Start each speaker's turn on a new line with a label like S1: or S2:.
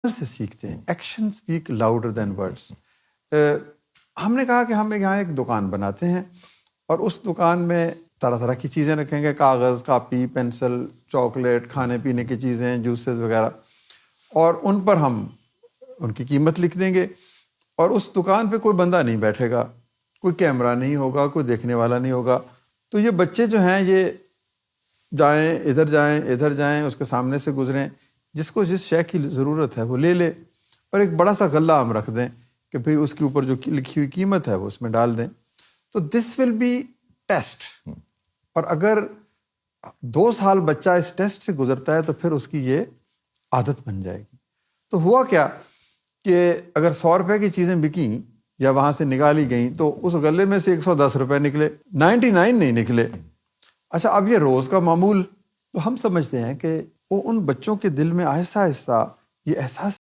S1: سے سیکھتے ہیں. Action speak louder than words. ہم نے کہا کہ ہم یہاں ایک دکان بناتے ہیں اور اس دکان میں طرح طرح کی چیزیں رکھیں گے, کاغذ, کاپی, پینسل, چاکلیٹ, کھانے پینے کی چیزیں, جوسز وغیرہ, اور ان پر ہم ان کی قیمت لکھ دیں گے. اور اس دکان پہ کوئی بندہ نہیں بیٹھے گا, کوئی کیمرہ نہیں ہوگا, کوئی دیکھنے والا نہیں ہوگا. تو یہ بچے جو ہیں یہ جائیں ادھر جائیں, اس کے سامنے سے گزریں, جس کو جس شے کی ضرورت ہے وہ لے لے, اور ایک بڑا سا غلہ ہم رکھ دیں کہ بھئی اس کے اوپر جو لکھی ہوئی قیمت ہے وہ اس میں ڈال دیں. تو دس ول بی ٹیسٹ. اور اگر 2 سال بچہ اس ٹیسٹ سے گزرتا ہے تو پھر اس کی یہ عادت بن جائے گی. تو ہوا کیا کہ اگر 100 روپے کی چیزیں بکیں یا وہاں سے نکالی گئیں تو اس غلے میں سے 110 روپے نکلے, 99 نہیں نکلے. اچھا, اب یہ روز کا معمول. تو ہم سمجھتے ہیں کہ وہ ان بچوں کے دل میں آہستہ آہستہ یہ احساس